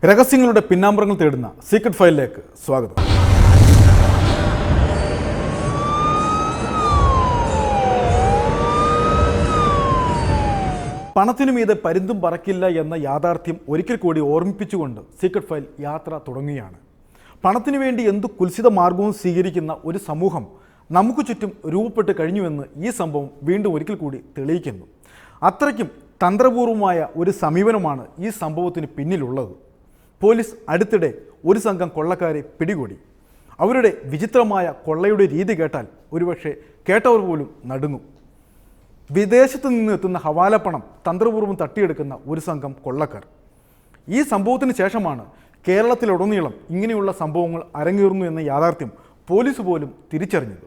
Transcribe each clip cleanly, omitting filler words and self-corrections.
രഹസ്യങ്ങളുടെ പിന്നാമ്പുറങ്ങൾ തേടുന്ന സീക്രട്ട് ഫയലിലേക്ക് സ്വാഗതം. പണത്തിനു മീതെ പരുന്തും പറക്കില്ല എന്ന യാഥാർത്ഥ്യം ഒരിക്കൽ കൂടി ഓർമ്മിപ്പിച്ചുകൊണ്ട് സീക്രട്ട് ഫയൽ യാത്ര തുടങ്ങുകയാണ്. പണത്തിനു വേണ്ടി എന്തു കുൽസിത മാർഗവും സ്വീകരിക്കുന്ന ഒരു സമൂഹം നമുക്ക് ചുറ്റും രൂപപ്പെട്ട് കഴിഞ്ഞുവെന്ന് ഈ സംഭവം വീണ്ടും ഒരിക്കൽ കൂടി തെളിയിക്കുന്നു. അത്രയ്ക്കും തന്ത്രപൂർവമായ ഒരു സമീപനമാണ് ഈ സംഭവത്തിന് പിന്നിലുള്ളത്. പോലീസ് അടുത്തിടെ ഒരു സംഘം കൊള്ളക്കാരെ പിടികൂടി. അവരുടെ വിചിത്രമായ കൊള്ളയുടെ രീതി കേട്ടാൽ ഒരുപക്ഷെ കേട്ടവർ പോലും നടുങ്ങും. വിദേശത്തു നിന്ന് എത്തുന്ന ഹവാലപ്പണം തന്ത്രപൂർവ്വം തട്ടിയെടുക്കുന്ന ഒരു സംഘം കൊള്ളക്കാർ. ഈ സംഭവത്തിന് ശേഷമാണ് കേരളത്തിലുടനീളം ഇങ്ങനെയുള്ള സംഭവങ്ങൾ അരങ്ങേറുന്നു എന്ന യാഥാർത്ഥ്യം പോലീസ് പോലും തിരിച്ചറിഞ്ഞത്.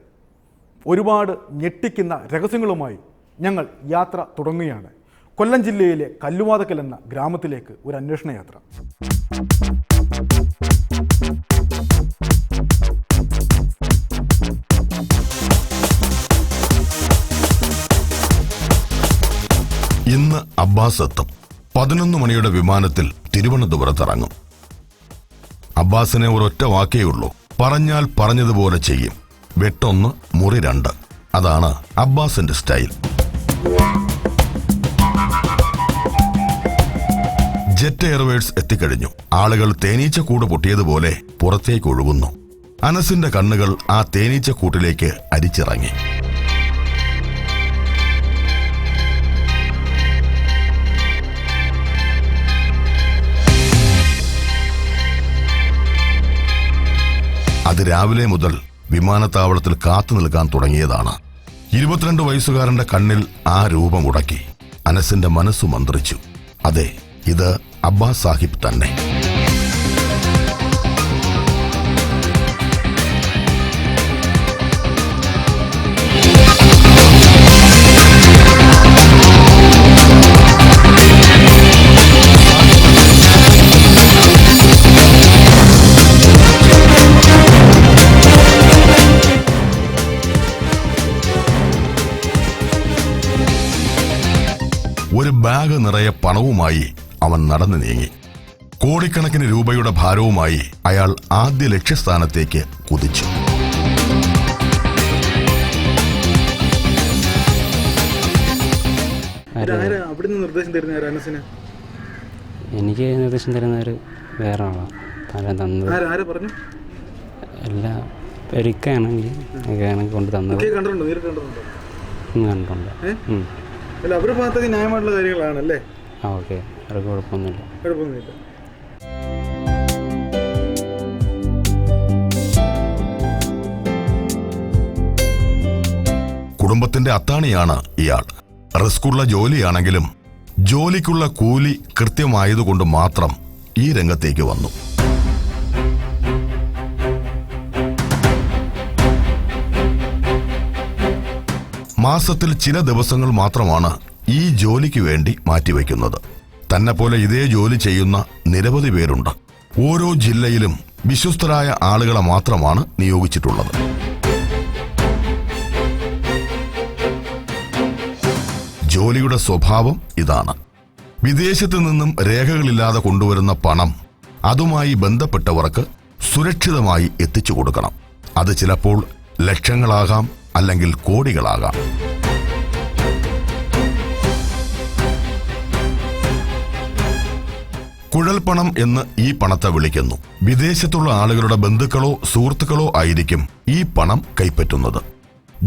ഒരുപാട് ഞെട്ടിക്കുന്ന രഹസ്യങ്ങളുമായി ഞങ്ങൾ യാത്ര തുടങ്ങുകയാണ്. കൊല്ലം ജില്ലയിലെ കല്ലുവാതക്കൽ എന്ന ഗ്രാമത്തിലേക്ക് ഒരു അന്വേഷണ യാത്ര. ഇന്ന് അബ്ബാസ് എത്തും. 11 മണിയുടെ വിമാനത്തിൽ തിരുവനന്തപുരത്തിറങ്ങും. അബ്ബാസിനെ ഒരൊറ്റ വാക്കേ ഉള്ളൂ, പറഞ്ഞാൽ പറഞ്ഞതുപോലെ ചെയ്യും. വെട്ടൊന്ന് മുറി 2. അതാണ് അബ്ബാസിന്റെ സ്റ്റൈൽ. ജെറ്റ് എയർവേസ് എത്തിക്കഴിഞ്ഞു. ആളുകൾ തേനീച്ചക്കൂട് പൊട്ടിയതുപോലെ പുറത്തേക്ക് ഒഴുകുന്നു. അനസിന്റെ കണ്ണുകൾ ആ തേനീച്ചക്കൂട്ടിലേക്ക് അരിച്ചിറങ്ങി. അത് രാവിലെ മുതൽ വിമാനത്താവളത്തിൽ കാത്തു നിൽക്കാൻ തുടങ്ങിയതാണ്. 22 വയസ്സുകാരന്റെ കണ്ണിൽ ആ രൂപം ഉടക്കി. അനസിന്റെ മനസ്സു മന്ത്രിച്ചു. അതെ, ഇത് അബ്ബാസ് സാഹിബ് തന്നെ. ഒരു ബാഗ് നിറയെ പണവുമായി അവൻ നടന്നു നീങ്ങി. കോടിക്കണക്കിന് രൂപയുടെ ഭാരവുമായി അയാൾ ആദ്യ ലക്ഷ്യസ്ഥാനത്തേക്ക് കുതിച്ചു. എനിക്ക് നിർദ്ദേശം തരുന്നവർ വേറെ ആളാണ്. എല്ലാം ഒരിക്കയാണെങ്കിൽ കൊണ്ട് തന്നത് കണ്ടിട്ടുണ്ട്. അവരുടെ ഭാഗത്തൊക്കെ ന്യായമായിട്ടുള്ള കാര്യങ്ങളാണല്ലേ? ആ, ഓക്കെ, അത് കുഴപ്പമൊന്നുമില്ല. കുടുംബത്തിന്റെ അത്താണിയാണ് ഇയാൾ. റിസ്ക്കുള്ള ജോലിയാണെങ്കിലും ജോലിക്കുള്ള കൂലി കൃത്യമായതുകൊണ്ട് മാത്രം ഈ രംഗത്തേക്ക് വന്നു. മാസത്തിൽ ചില ദിവസങ്ങൾ മാത്രമാണ് ഈ ജോലിക്ക് വേണ്ടി മാറ്റിവെക്കുന്നത്. തന്നെ പോലെ ഇതേ ജോലി ചെയ്യുന്ന നിരവധി പേരുണ്ട്. ഓരോ ജില്ലയിലും വിശ്വസ്തരായ ആളുകളെ മാത്രമാണ് നിയോഗിച്ചിട്ടുള്ളത്. ജോലിയുടെ സ്വഭാവം ഇതാണ്. വിദേശത്തു നിന്നും രേഖകളില്ലാതെ കൊണ്ടുവരുന്ന പണം അതുമായി ബന്ധപ്പെട്ടവർക്ക് സുരക്ഷിതമായി എത്തിച്ചു കൊടുക്കണം. അത് ചിലപ്പോൾ ലക്ഷങ്ങളാകാം, അല്ലെങ്കിൽ കോടികളാകാം. കുഴൽപ്പണം എന്ന് ഈ പണത്തെ വിളിക്കുന്നു. വിദേശത്തുള്ള ആളുകളുടെ ബന്ധുക്കളോ സുഹൃത്തുക്കളോ ആയിരിക്കും ഈ പണം കൈപ്പറ്റുന്നത്.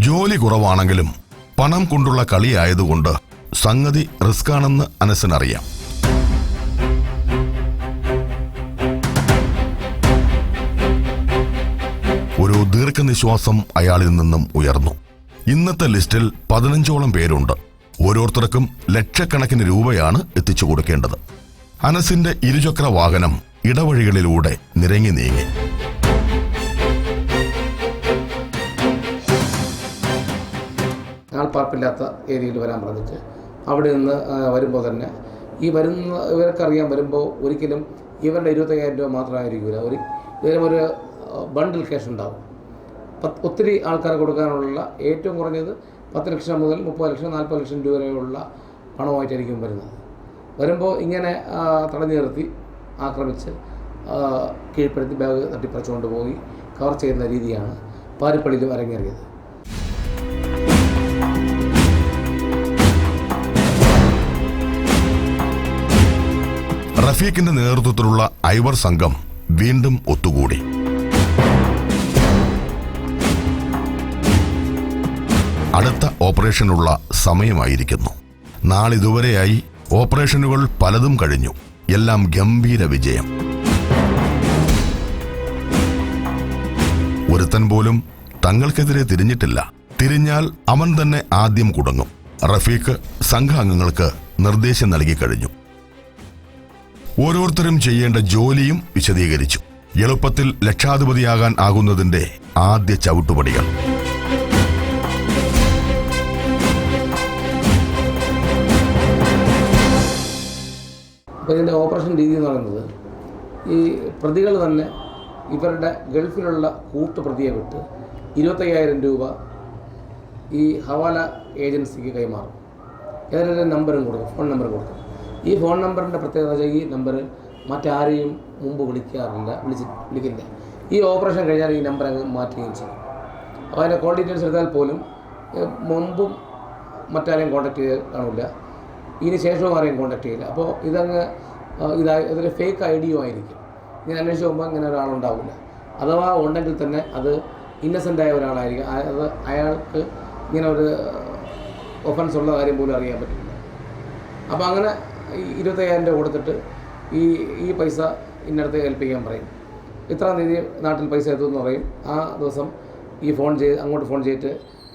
ജോലി കുറവാണെങ്കിലും പണം കൊണ്ടുള്ള കളിയായതുകൊണ്ട് സംഗതി റിസ്കാണെന്ന് അനസിനറിയാം. ഒരു ദീർഘനിശ്വാസം അയാളിൽ നിന്നും ഉയർന്നു. ഇന്നത്തെ ലിസ്റ്റിൽ 15ഓളം പേരുണ്ട്. ഓരോരുത്തർക്കും ലക്ഷക്കണക്കിന് രൂപയാണ് എത്തിച്ചു കൊടുക്കേണ്ടത്. അനസിന്റെ ഇരുചക്ര വാഹനം ഇടവഴികളിലൂടെ നിരങ്ങി നീങ്ങി. ആൾപ്പാർപ്പില്ലാത്ത ഏരിയയിൽ വരാൻ പറഞ്ഞിട്ട് അവിടെ നിന്ന് വരുമ്പോൾ തന്നെ ഇവർക്കറിയാൻ വരുമ്പോൾ ഒരിക്കലും ഇവരുടെ 25,000 രൂപ മാത്രമായിരിക്കില്ല. ഒരു ബണ്ടിൽ ക്യാഷ് ഉണ്ടാവും. ഒത്തിരി ആൾക്കാർ കൊടുക്കാനുള്ള ഏറ്റവും കുറഞ്ഞത് 10 ലക്ഷം മുതൽ 30 ലക്ഷം 40 ലക്ഷം രൂപ വരെയുള്ള പണമായിട്ടായിരിക്കും വരുന്നത്. വരുമ്പോൾ ഇങ്ങനെ തടഞ്ഞു നിർത്തി ആക്രമിച്ച് കീഴ്പ്പെടുത്തി ബാഗ് തട്ടിപ്പറിച്ചുകൊണ്ട് പോയി കവർ ചെയ്യുന്ന രീതിയാണ് പാരിപ്പള്ളിയിലും അരങ്ങേറിയത്. റഫീഖിന്റെ നേതൃത്വത്തിലുള്ള ഐവർ സംഘം വീണ്ടും ഒത്തുകൂടി. അടുത്ത ഓപ്പറേഷനുള്ള സമയമായിരിക്കുന്നു. നാളിതുവരെയായി ഓപ്പറേഷനുകൾ പലതും കഴിഞ്ഞു. എല്ലാം ഗംഭീര വിജയം. ഒരുത്തൻ പോലും തങ്ങൾക്കെതിരെ തിരിഞ്ഞിട്ടില്ല. തിരിഞ്ഞാൽ അവൻ തന്നെ ആദ്യം കുടുങ്ങും. റഫീഖ് സംഘാംഗങ്ങൾക്ക് നിർദ്ദേശം നൽകി കഴിഞ്ഞു. ഓരോരുത്തരും ചെയ്യേണ്ട ജോലിയും വിശദീകരിച്ചു. എളുപ്പത്തിൽ ലക്ഷാധിപതിയാകാൻ ആകുന്നതിന്റെ ആദ്യ ചവിട്ടുപടികൾ. അപ്പോൾ ഇതിൻ്റെ ഓപ്പറേഷൻ രീതി എന്ന് പറയുന്നത്, ഈ പ്രതികൾ തന്നെ ഇവരുടെ ഗൾഫിലുള്ള കൂട്ടുപ്രതിയെ വിട്ട് 25,000 രൂപ ഈ ഹവാല ഏജൻസിക്ക് കൈമാറും. ഏതൊരു നമ്പറും കൊടുക്കും, ഫോൺ നമ്പർ കൊടുക്കും. ഈ ഫോൺ നമ്പറിൻ്റെ പ്രത്യേകത വെച്ചാൽ ഈ നമ്പർ മറ്റാരെയും മുമ്പ് വിളിക്കില്ല. ഈ ഓപ്പറേഷൻ കഴിഞ്ഞാൽ ഈ നമ്പർ അങ്ങ് മാറ്റുകയും ചെയ്യും. അപ്പോൾ അതിൻ്റെ കോൾ ഡീറ്റെയിൽസ് എടുത്താൽ പോലും മുമ്പും മറ്റാരെയും കോൺടാക്ട് ചെയ്ത് കാണില്ല, ഇതിന് ശേഷവും ആരെയും കോൺടാക്ട് ചെയ്യില്ല. അപ്പോൾ ഇതൊരു ഫേക്ക് ഐഡിയോ ആയിരിക്കും. ഇങ്ങനെ അന്വേഷിച്ച് പോകുമ്പോൾ ഇങ്ങനെ ഒരാളുണ്ടാവില്ല. അഥവാ ഉണ്ടെങ്കിൽ തന്നെ അത് ഇന്നസെൻ്റായ ഒരാളായിരിക്കും. അത് അയാൾക്ക് ഇങ്ങനെ ഒരു ഒഫൻസ് ഉള്ള കാര്യം പോലും അറിയാൻ പറ്റില്ല. അപ്പോൾ അങ്ങനെ 25,000 രൂപ കൊടുത്തിട്ട് ഈ പൈസ ഇന്നടത്ത് ഏൽപ്പിക്കാൻ പറയും. ഇത്രാം തീയതി നാട്ടിൽ പൈസ എത്തുമെന്ന് പറയും. ആ ദിവസം അങ്ങോട്ട് ഫോൺ ചെയ്തിട്ട്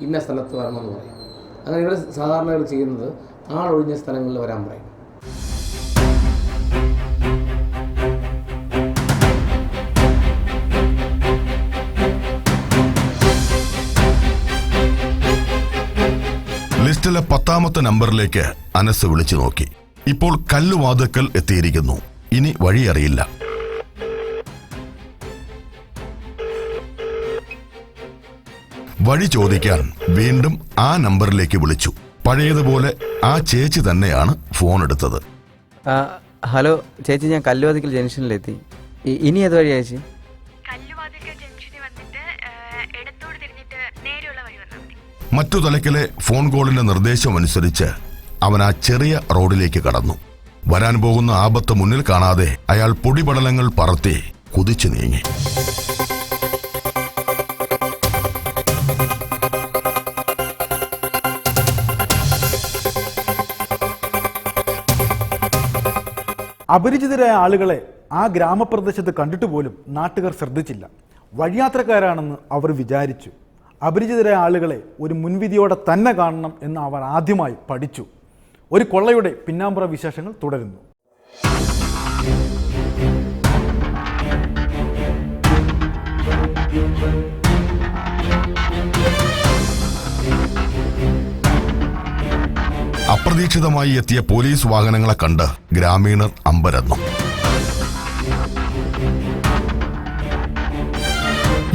ഇന്ന സ്ഥലത്ത് വരണമെന്ന് പറയും. അങ്ങനെ ഇവർ സാധാരണ ചെയ്യുന്നത് ആളൊഴിഞ്ഞ സ്ഥലങ്ങളിൽ വരാൻ പറയും. ലിസ്റ്റിലെ 10ാമത്തെ നമ്പറിലേക്ക് അനസ് വിളിച്ചു നോക്കി. ഇപ്പോൾ കല്ലുവാതുക്കൽ എത്തിയിരിക്കുന്നു. ഇനി വഴിയറിയില്ല. വഴി ചോദിക്കാൻ വീണ്ടും ആ നമ്പറിലേക്ക് വിളിച്ചു. പഴയതുപോലെ ആ ചേച്ചി തന്നെയാണ് ഫോൺ എടുത്തത്. ഹലോ ചേച്ചി, ഞാൻ കല്ലുവാതിക്കൽ ജംഗ്ഷനിലെത്തി. ഇനി ഏത് വഴിയാ ചേച്ചി? കല്ലുവാതിക്കൽ ജംഗ്ഷനിൽ വന്നിട്ട് ഇടത്തോട് തിരിഞ്ഞിട്ട് നേരെയുള്ള വഴി വന്നാൽ മതി. മറ്റു തലക്കിലെ ഫോൺ കോളിന്റെ നിർദ്ദേശമനുസരിച്ച് അവൻ ആ ചെറിയ റോഡിലേക്ക് കടന്നു. വരാൻ പോകുന്ന ആപത്ത് മുന്നിൽ കാണാതെ അയാൾ പൊടിപടലങ്ങൾ പറത്തി കുതിച്ചു നീങ്ങി. അപരിചിതരായ ആളുകളെ ആ ഗ്രാമപ്രദേശത്ത് കണ്ടിട്ട് പോലും നാട്ടുകാർ ശ്രദ്ധിച്ചില്ല. വഴിയാത്രക്കാരാണെന്ന് അവർ വിചാരിച്ചു. അപരിചിതരായ ആളുകളെ ഒരു മുൻവിധിയോടെ തന്നെ കാണണം എന്ന് അവർ ആദ്യമായി പഠിച്ചു. ഒരു കൊള്ളയുടെ പിന്നാമ്പുറ വിശേഷങ്ങൾ തുടരുന്നു. അപ്രതീക്ഷിതമായി എത്തിയ പോലീസ് വാഹനങ്ങളെ കണ്ട് ഗ്രാമീണർ അമ്പരന്നു.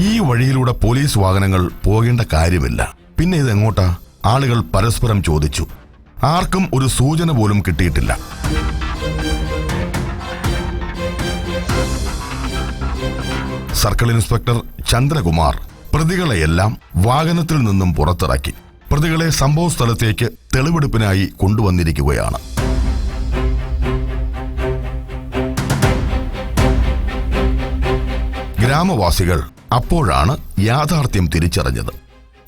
ഈ വഴിയിലൂടെ പോലീസ് വാഹനങ്ങൾ പോകേണ്ട കാര്യമില്ല. പിന്നെ ഇതെങ്ങോട്ടാ? ആളുകൾ പരസ്പരം ചോദിച്ചു. ആർക്കും ഒരു സൂചന പോലും കിട്ടിയിട്ടില്ല. സർക്കിൾ ഇൻസ്പെക്ടർ ചന്ദ്രകുമാർ പ്രതികളെയെല്ലാം വാഹനത്തിൽ നിന്നും പുറത്തിറക്കി. പ്രതികളെ സംഭവ സ്ഥലത്തേക്ക് തെളിവെടുപ്പിനായി കൊണ്ടുവന്നിരിക്കുകയാണ്. ഗ്രാമവാസികൾ അപ്പോഴാണ് യാഥാർത്ഥ്യം തിരിച്ചറിഞ്ഞത്.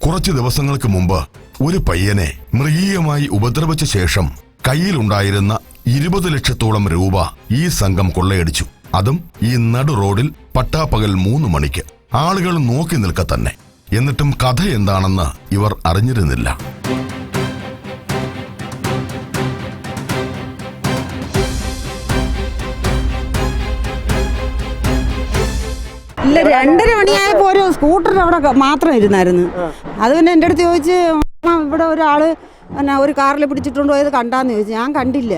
കുറച്ചു ദിവസങ്ങൾക്ക് മുമ്പ് ഒരു പയ്യനെ മൃഗീയമായി ഉപദ്രവിച്ച ശേഷം കയ്യിലുണ്ടായിരുന്ന 20 ലക്ഷത്തോളം രൂപ ഈ സംഘം കൊള്ളയടിച്ചു. അതും ഈ നടു റോഡിൽ പട്ടാപ്പകൽ 3 മണിക്ക്. ആളുകൾ നോക്കി നിൽക്ക തന്നെ. എന്നിട്ടും കഥ എന്താണെന്ന് ഇവർ അറിഞ്ഞിരുന്നില്ല. ഇല്ല, 2:30 മണിയായപ്പോൾ ഒരു സ്കൂട്ടർ അവിടെ മാത്രം ഇരുന്നായിരുന്നു. അത് പിന്നെ എൻ്റെ അടുത്ത് ചോദിച്ച്, ഇവിടെ ഒരാള് പിന്നെ ഒരു കാറിൽ പിടിച്ചിട്ടുണ്ടോ ഇത് കണ്ടാന്ന് ചോദിച്ചു. ഞാൻ കണ്ടില്ല.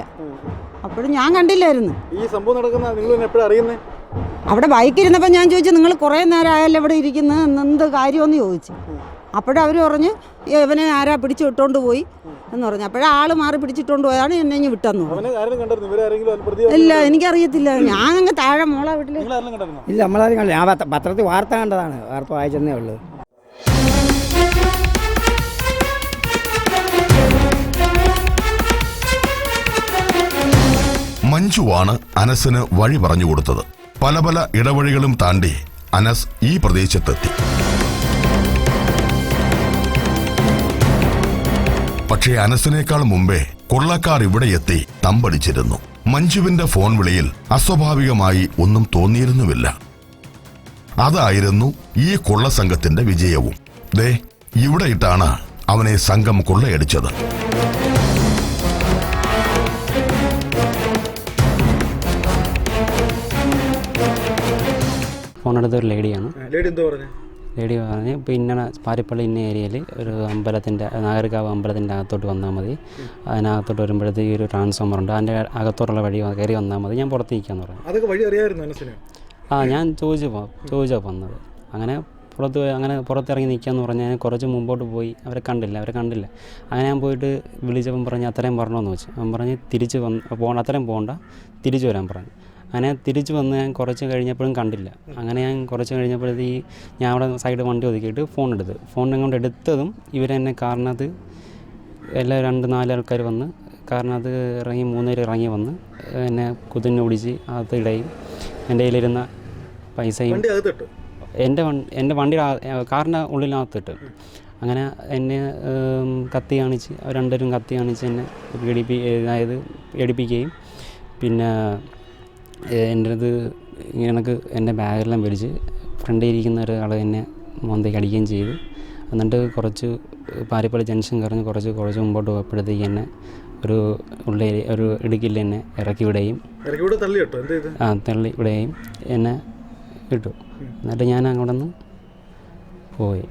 അപ്പോഴും ഞാൻ കണ്ടില്ലായിരുന്നു. ഈ സംഭവം നടക്കുന്ന നിങ്ങൾ എപ്പോഴും അറിയുന്നത്? അവിടെ ബൈക്കിരുന്നപ്പോൾ ഞാൻ ചോദിച്ചു, നിങ്ങൾ കുറേ നേരം ആയല്ലോ ഇവിടെ ഇരിക്കുന്നത്, എന്ത് കാര്യമെന്ന് ചോദിച്ചു. അപ്പോഴവർ പറഞ്ഞ് ഇവനെ ആരാ പിടിച്ച് വിട്ടോണ്ട് പോയി എന്ന് പറഞ്ഞു. അപ്പോഴേ ആൾ മാറി പിടിച്ചിട്ടോണ്ട് പോയാണ് എന്നെ ഇങ്ങ് വിട്ടെന്ന് പറഞ്ഞു. ഇല്ല, എനിക്കറിയത്തില്ല. ഞാൻ അങ്ങ് താഴെ മോളെ വീട്ടിൽ. ഇല്ല, നമ്മളാരും കണ്ടില്ല. ഞാൻ പത്രത്തിൽ വാർത്ത കണ്ടതാണ്, വാർത്ത വായിച്ചെന്നേ ഉള്ളൂ. മഞ്ജുവാണ് അനസിന് വഴി പറഞ്ഞു കൊടുത്തത്. പല പല ഇടവഴികളും താണ്ടി അനസ് ഈ പ്രദേശത്തെത്തി. പക്ഷേ അനസിനേക്കാൾ മുമ്പേ കൊള്ളക്കാർ ഇവിടെ എത്തി തമ്പടിച്ചിരുന്നു. മഞ്ജുവിന്റെ ഫോൺ വിളിയിൽ അസ്വാഭാവികമായി ഒന്നും തോന്നിയിരുന്നുമില്ല. അതായിരുന്നു ഈ കൊള്ളസംഘത്തിന്റെ വിജയവും. ദേ, ഇവിടെ ഇട്ടാണ് അവനെ സംഘം കൊള്ളയടിച്ചത്. ഫോണെടുത്ത ഒരു ലേഡിയാണ്. ലേഡി പറഞ്ഞ് ഇപ്പോൾ ഇന്ന പാരിപ്പള്ളി ഇന്ന ഏരിയയിൽ ഒരു അമ്പലത്തിൻ്റെ നാഗരികാവ് അമ്പലത്തിൻ്റെ അകത്തോട്ട് വന്നാൽ മതി. അതിനകത്തോട്ട് വരുമ്പോഴത്തേക്ക് ഒരു ട്രാൻസ്ഫോമർ ഉണ്ട്, അതിൻ്റെ അകത്തോട്ടുള്ള വഴി കയറി വന്നാൽ മതി, ഞാൻ പുറത്തേക്കാന്ന് പറഞ്ഞു. അതൊക്കെ വഴി അറിയാമായിരുന്നു? ഞാൻ ചോദിച്ചോ വന്നത്. അങ്ങനെ പുറത്തിറങ്ങി നിൽക്കാമെന്ന് പറഞ്ഞാൽ ഞാൻ കുറച്ച് മുമ്പോട്ട് പോയി. അവരെ കണ്ടില്ല. അങ്ങനെ ഞാൻ പോയിട്ട് വിളിച്ചപ്പം പറഞ്ഞ് അത്രയും പറഞ്ഞോന്ന് വെച്ചു. അവൻ പറഞ്ഞ് തിരിച്ച് അത്രയും പോകണ്ട, തിരിച്ചു വരാൻ പറഞ്ഞു. അങ്ങനെ തിരിച്ചു വന്ന് ഞാൻ കുറച്ച് കഴിഞ്ഞപ്പോഴും കണ്ടില്ല. അങ്ങനെ ഞാൻ കുറച്ച് കഴിഞ്ഞപ്പോഴത്തേക്ക് ഞാൻ അവിടെ സൈഡ് വണ്ടി ഒതുക്കിയിട്ട് ഫോൺ കൊണ്ട് എടുത്തതും ഇവരെന്നെ കാറിനകത്ത് എല്ലാ 2-4 ആൾക്കാർ വന്ന് കാറിനകത്ത് ഇറങ്ങി 3 പേര് ഇറങ്ങി വന്ന് എന്നെ കുതിന്ന് പിടിച്ച് അകത്ത് ഇടയും എൻ്റെ കയ്യിലിരുന്ന പൈസയും എൻ്റെ വണ്ടി കാറിൻ്റെ ഉള്ളിനകത്തിട്ട് അങ്ങനെ എന്നെ കത്തി കാണിച്ച് രണ്ടുപേരും കത്തി കാണിച്ച് എന്നെ പേടിപ്പിക്കുകയും പിന്നെ എൻ്റെ അടുത്ത് ഇങ്ങനെയൊക്കെ എൻ്റെ ബാഗെല്ലാം മേടിച്ച് ഫ്രണ്ടിൽ ഇരിക്കുന്ന ഒരാൾ എന്നെ മോന്തയ്ക്ക് അടിക്കുകയും ചെയ്തു. എന്നിട്ട് കുറച്ച് പാരിപ്പള്ളി ജംഗ്ഷൻ കറങ്ങി കുറച്ച് മുമ്പോട്ട് പോയപ്പോഴത്തേക്ക് എന്നെ ഒരു ഇടുക്കിൽ എന്നെ ഇറക്കി വിടുകയും തള്ളി വിടുകയും എന്നെ വിട്ടു. എന്നിട്ട് ഞാൻ അവിടെ നിന്ന് പോയി.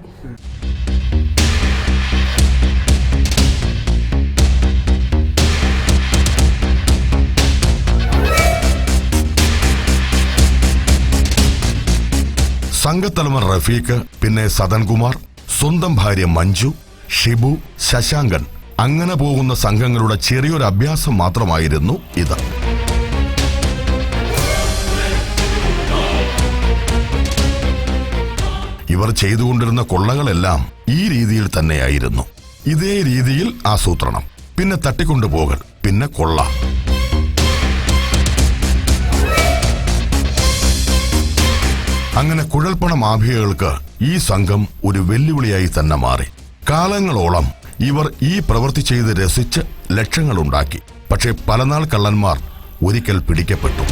സംഘത്തലവൻ റഫീഖ്, പിന്നെ സദൻകുമാർ, സ്വന്തം ഭാര്യ മഞ്ജു, ഷിബു, ശശാങ്കൻ, അങ്ങനെ പോകുന്ന സംഘങ്ങളുടെ ചെറിയൊരു അഭ്യാസം മാത്രമായിരുന്നു ഇത്. ഇവർ ചെയ്തുകൊണ്ടിരുന്ന കൊള്ളകളെല്ലാം ഈ രീതിയിൽ തന്നെയായിരുന്നു. ഇതേ രീതിയിൽ ആസൂത്രണം, പിന്നെ തട്ടിക്കൊണ്ടുപോകൽ, പിന്നെ കൊള്ള. അങ്ങനെ കുഴൽപ്പണ മാഫിയകൾക്ക് ഈ സംഘം ഒരു വെല്ലുവിളിയായി തന്നെ മാറി. കാലങ്ങളോളം ഇവർ ഈ പ്രവൃത്തി ചെയ്ത് രസിച്ച് ലക്ഷങ്ങളുണ്ടാക്കി. പക്ഷേ പലനാൾ കള്ളന്മാർ ഒരിക്കൽ പിടിക്കപ്പെട്ടു.